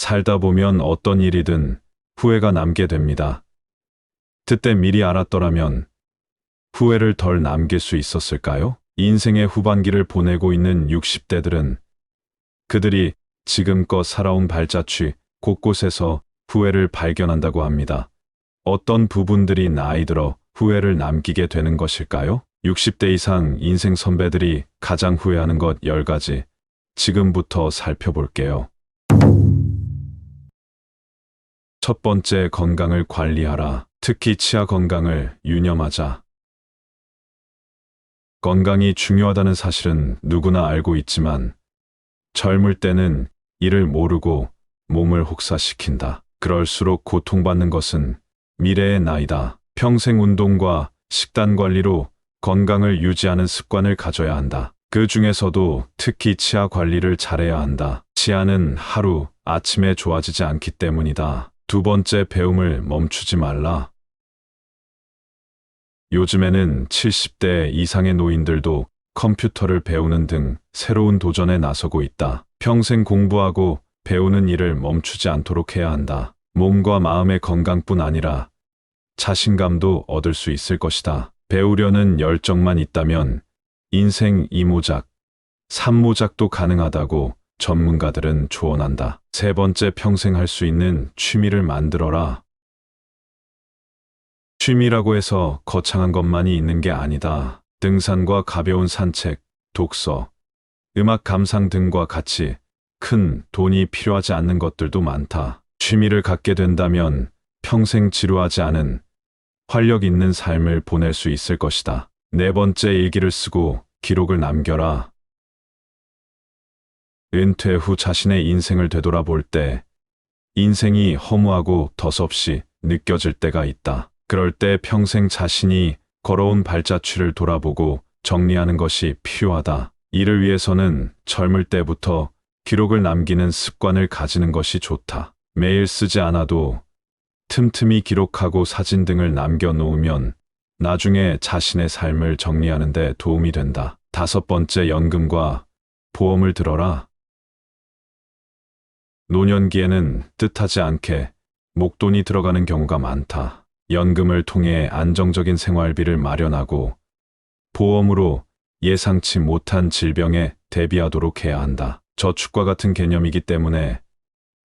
살다 보면 어떤 일이든 후회가 남게 됩니다. 그때 미리 알았더라면 후회를 덜 남길 수 있었을까요? 인생의 후반기를 보내고 있는 60대들은 그들이 지금껏 살아온 발자취 곳곳에서 후회를 발견한다고 합니다. 어떤 부분들이 나이 들어 후회를 남기게 되는 것일까요? 60대 이상 인생 선배들이 가장 후회하는 것 10가지 지금부터 살펴볼게요. 첫 번째, 건강을 관리하라. 특히 치아 건강을 유념하자. 건강이 중요하다는 사실은 누구나 알고 있지만 젊을 때는 이를 모르고 몸을 혹사시킨다. 그럴수록 고통받는 것은 미래의 나이다. 평생 운동과 식단 관리로 건강을 유지하는 습관을 가져야 한다. 그 중에서도 특히 치아 관리를 잘해야 한다. 치아는 하루 아침에 좋아지지 않기 때문이다. 두 번째, 배움을 멈추지 말라. 요즘에는 70대 이상의 노인들도 컴퓨터를 배우는 등 새로운 도전에 나서고 있다. 평생 공부하고 배우는 일을 멈추지 않도록 해야 한다. 몸과 마음의 건강뿐 아니라 자신감도 얻을 수 있을 것이다. 배우려는 열정만 있다면 인생 2모작, 3모작도 가능하다고 전문가들은 조언한다. 세 번째, 평생 할 수 있는 취미를 만들어라. 취미라고 해서 거창한 것만이 있는 게 아니다. 등산과 가벼운 산책, 독서, 음악 감상 등과 같이 큰 돈이 필요하지 않는 것들도 많다. 취미를 갖게 된다면 평생 지루하지 않은 활력 있는 삶을 보낼 수 있을 것이다. 네 번째, 일기를 쓰고 기록을 남겨라. 은퇴 후 자신의 인생을 되돌아볼 때 인생이 허무하고 덧없이 느껴질 때가 있다. 그럴 때 평생 자신이 걸어온 발자취를 돌아보고 정리하는 것이 필요하다. 이를 위해서는 젊을 때부터 기록을 남기는 습관을 가지는 것이 좋다. 매일 쓰지 않아도 틈틈이 기록하고 사진 등을 남겨놓으면 나중에 자신의 삶을 정리하는 데 도움이 된다. 다섯 번째, 연금과 보험을 들어라. 노년기에는 뜻하지 않게 목돈이 들어가는 경우가 많다. 연금을 통해 안정적인 생활비를 마련하고 보험으로 예상치 못한 질병에 대비하도록 해야 한다. 저축과 같은 개념이기 때문에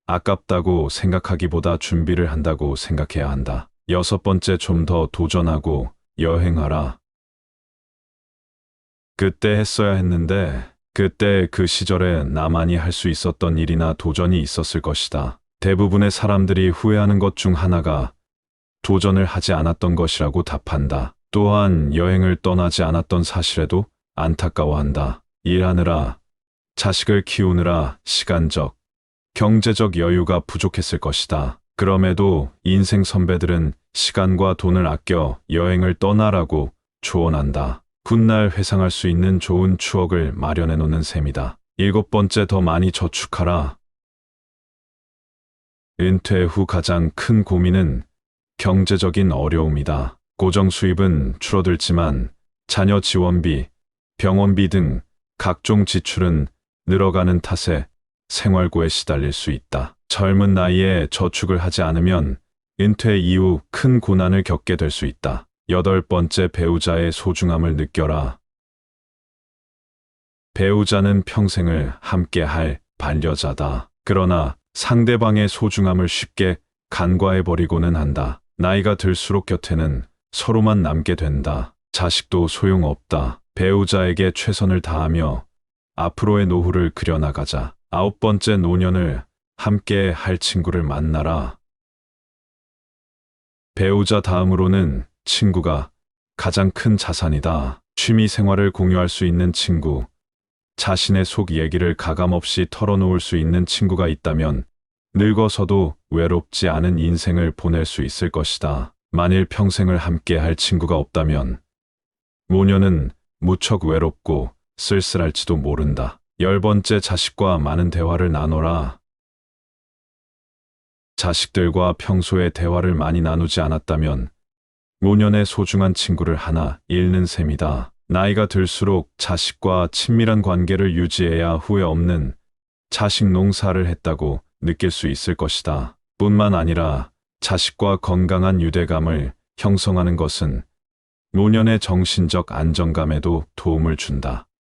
아깝다고 생각하기보다 준비를 한다고 생각해야 한다. 여섯 번째, 좀 더 도전하고 여행하라. 그때 했어야 했는데 그때 그 시절에 나만이 할 수 있었던 일이나 도전이 있었을 것이다. 대부분의 사람들이 후회하는 것 중 하나가 도전을 하지 않았던 것이라고 답한다. 또한 여행을 떠나지 않았던 사실에도 안타까워한다. 일하느라, 자식을 키우느라 시간적, 경제적 여유가 부족했을 것이다. 그럼에도 인생 선배들은 시간과 돈을 아껴 여행을 떠나라고 조언한다. 훗날 회상할 수 있는 좋은 추억을 마련해 놓는 셈이다. 일곱 번째, 더 많이 저축하라. 은퇴 후 가장 큰 고민은 경제적인 어려움이다. 고정 수입은 줄어들지만 자녀 지원비, 병원비 등 각종 지출은 늘어가는 탓에 생활고에 시달릴 수 있다. 젊은 나이에 저축을 하지 않으면 은퇴 이후 큰 고난을 겪게 될 수 있다. 여덟 번째, 배우자의 소중함을 느껴라. 배우자는 평생을 함께할 반려자다. 그러나 상대방의 소중함을 쉽게 간과해버리고는 한다. 나이가 들수록 곁에는 서로만 남게 된다. 자식도 소용없다. 배우자에게 최선을 다하며 앞으로의 노후를 그려나가자. 아홉 번째, 노년을 함께 할 친구를 만나라. 배우자 다음으로는 친구가 가장 큰 자산이다. 취미 생활을 공유할 수 있는 친구, 자신의 속 얘기를 가감없이 털어놓을 수 있는 친구가 있다면 늙어서도 외롭지 않은 인생을 보낼 수 있을 것이다. 만일 평생을 함께 할 친구가 없다면 노년은 무척 외롭고 쓸쓸할지도 모른다. 열 번째, 자식과 많은 대화를 나눠라. 자식들과 평소에 대화를 많이 나누지 않았다면 노년의 소중한 친구를 하나 잃는 셈이다. 나이가 들수록 자식과 친밀한 관계를 유지해야 후회 없는 자식 농사를 했다고 느낄 수 있을 것이다. 뿐만 아니라 자식과 건강한 유대감을 형성하는 것은 노년의 정신적 안정감에도 도움을 준다.